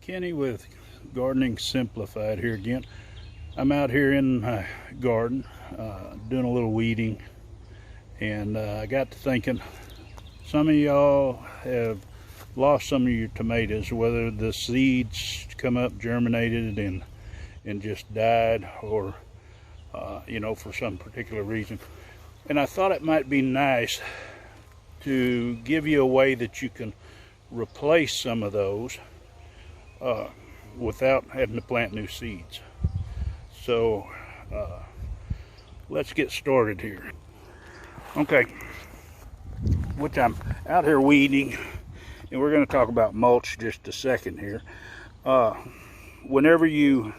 Kenny with Gardening Simplified here again. I'm out here in my garden doing a little weeding, and I got to thinking, some of y'all have lost some of your tomatoes, whether the seeds come up germinated and just died, or you know, for some particular reason. And I thought it might be nice to give you a way that you can replace some of those without having to plant new seeds. So let's get started here. Okay, which I'm out here weeding, and we're going to talk about mulch just a second here. Whenever you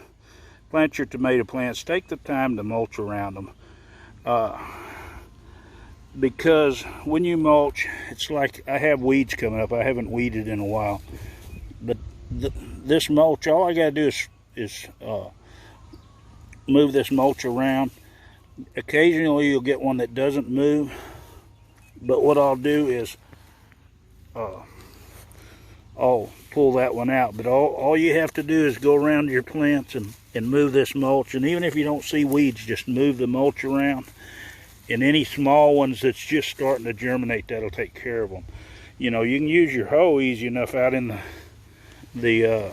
plant your tomato plants, take the time to mulch around them, because when you mulch, it's like I have weeds coming up. I haven't weeded in a while, but this mulch, all I got to do is move this mulch around. Occasionally you'll get one that doesn't move, but what I'll do is I'll pull that one out. But all you have to do is go around your plants and move this mulch, and even if you don't see weeds, just move the mulch around. And any small ones that's just starting to germinate, that'll take care of them. You know, you can use your hoe easy enough out in the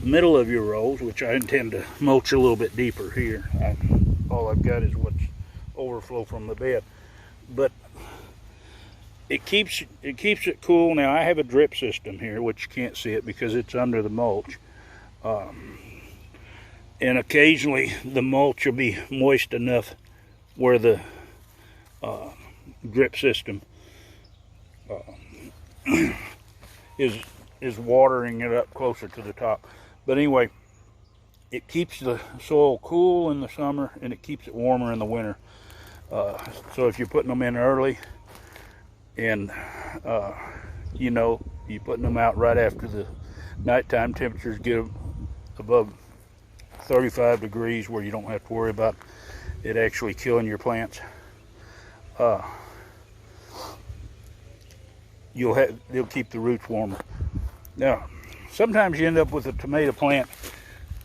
middle of your rows, which I intend to mulch a little bit deeper here. All I've got is what's overflow from the bed, but it keeps it cool. Now I have a drip system here, which you can't see it because it's under the mulch, and occasionally the mulch will be moist enough where the drip system is watering it up closer to the top. But anyway, it keeps the soil cool in the summer, and it keeps it warmer in the winter. So if you're putting them in early, and you know, you're putting them out right after the nighttime temperatures get above 35 degrees, where you don't have to worry about it actually killing your plants, they'll keep the roots warmer. Now, sometimes you end up with a tomato plant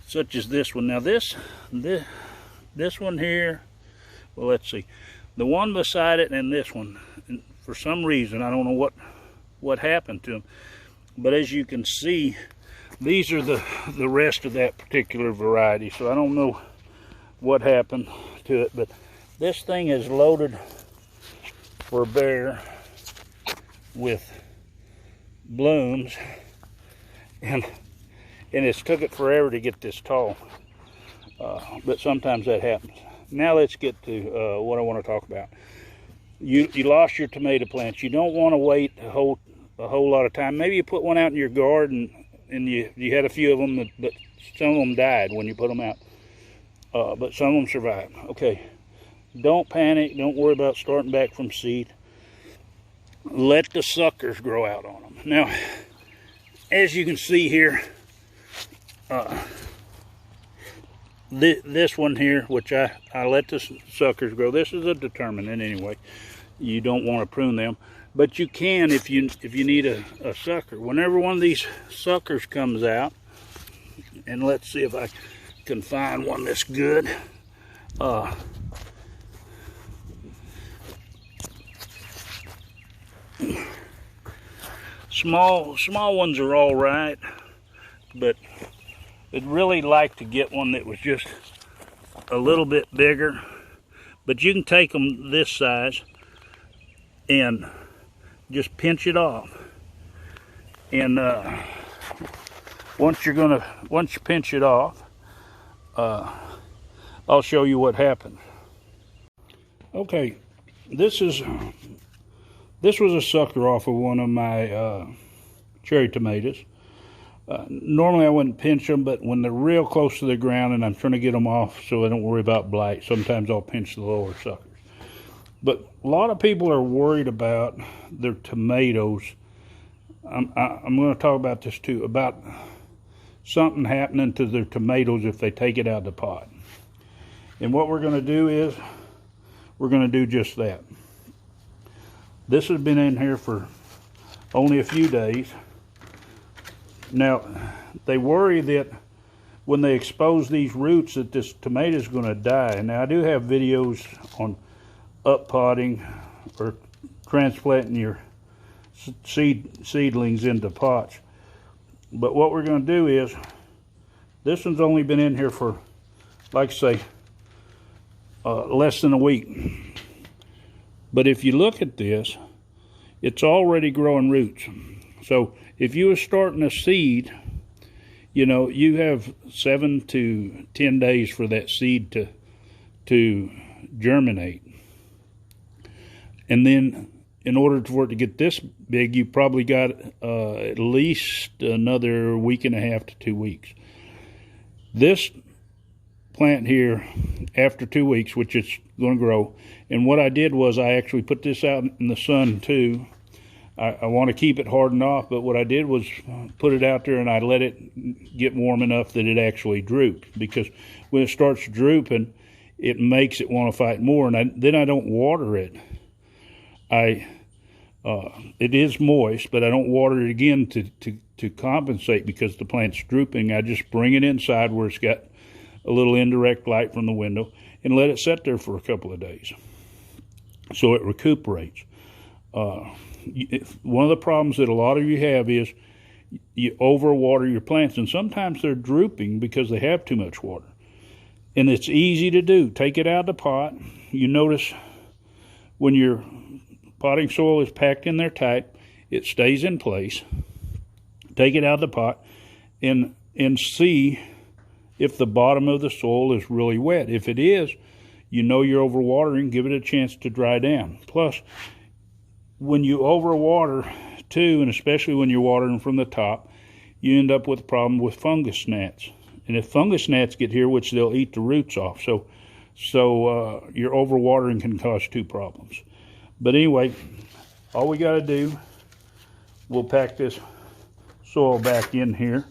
such as this one. Now this one here, well, let's see, the one beside it and this one, and for some reason, I don't know what happened to them, but as you can see, these are the rest of that particular variety. So I don't know what happened to it, but this thing is loaded for bear with blooms, and it's took it forever to get this tall, but sometimes that happens. Now let's get to what I want to talk about. You lost your tomato plants. You don't want to wait a whole lot of time. Maybe you put one out in your garden and you had a few of them, but some of them died when you put them out, but some of them survived. Okay, don't panic. Don't worry about starting back from seed. Let the suckers grow out on them. Now, as you can see here, this one here, which I let the suckers grow. This is a determinant anyway. You don't want to prune them, but you can if you need a sucker. Whenever one of these suckers comes out, and let's see if I can find one that's good. Small ones are all right, but I'd really like to get one that was just a little bit bigger. But you can take them this size and just pinch it off. And once you pinch it off, I'll show you what happens. Okay, this was a sucker off of one of my cherry tomatoes. Normally I wouldn't pinch them, but when they're real close to the ground and I'm trying to get them off so I don't worry about blight, sometimes I'll pinch the lower suckers. But a lot of people are worried about their tomatoes. I'm going to talk about this too, about something happening to their tomatoes if they take it out of the pot. And what we're going to do is we're going to do just that. This has been in here for only a few days. Now, they worry that when they expose these roots that this tomato is going to die. Now, I do have videos on up potting or transplanting your seedlings into pots. But what we're going to do is, this one's only been in here for, like I say, less than a week. But if you look at this, it's already growing roots. So if you were starting a seed, you know, you have 7 to 10 days for that seed to germinate. And then in order for it to get this big, you probably got at least another week and a half to 2 weeks. This plant here, after 2 weeks, which it's going to grow, and what I did was I actually put this out in the sun too. I want to keep it hardened off, but what I did was put it out there and I let it get warm enough that it actually drooped, because when it starts drooping, it makes it want to fight more. And then I don't water it. It is moist, but I don't water it again to compensate because the plant's drooping. I just bring it inside where it's got a little indirect light from the window and let it sit there for a couple of days so it recuperates. One of the problems that a lot of you have is you overwater your plants, and sometimes they're drooping because they have too much water. And it's easy to do. Take it out of the pot. You notice when your potting soil is packed in there tight, it stays in place. Take it out of the pot and see if the bottom of the soil is really wet. If it is, you know you're overwatering. Give it a chance to dry down. Plus, when you overwater too, and especially when you're watering from the top, you end up with a problem with fungus gnats. And if fungus gnats get here, which they'll eat the roots off, so your overwatering can cause 2 problems. But anyway, all we got to do, we'll pack this soil back in here,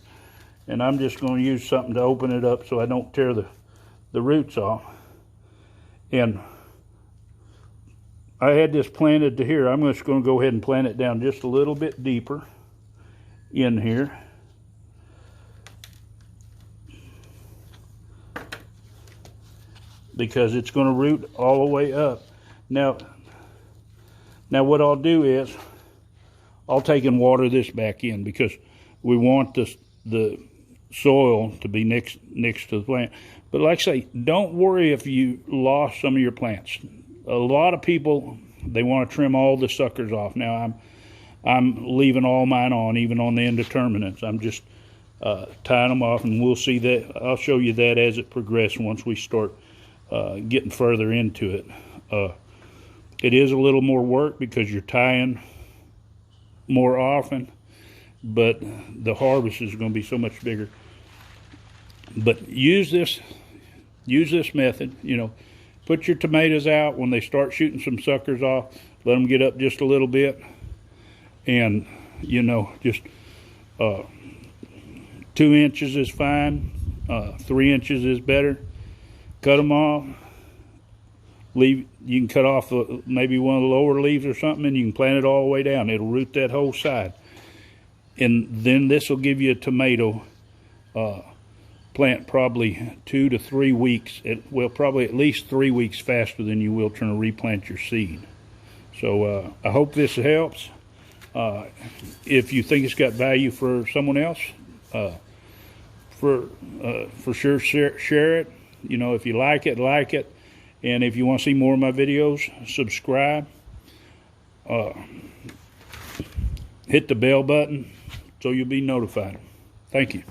and I'm just going to use something to open it up so I don't tear the roots off. And I had this planted to here. I'm just going to go ahead and plant it down just a little bit deeper in here. Because it's going to root all the way up. Now what I'll do is I'll take and water this back in, because we want the soil to be next to the plant. But like I say, don't worry if you lost some of your plants. A lot of people, they want to trim all the suckers off. Now I'm leaving all mine on, even on the indeterminates. I'm just tying them off, and we'll see that. I'll show you that as it progresses once we start getting further into it. It is a little more work because you're tying more often, but the harvest is going to be so much bigger. But use this method. You know, put your tomatoes out when they start shooting some suckers off. Let them get up just a little bit, and you know, just 2 inches is fine. 3 inches is better. Cut them off. You can cut off maybe one of the lower leaves or something, and you can plant it all the way down. It'll root that whole side. And then this will give you a tomato plant probably 2 to 3 weeks. Probably at least 3 weeks faster than you will trying to replant your seed. So I hope this helps. If you think it's got value for someone else, for sure share it. You know, if you like it. And if you want to see more of my videos, subscribe. Hit the bell button so you'll be notified. Thank you.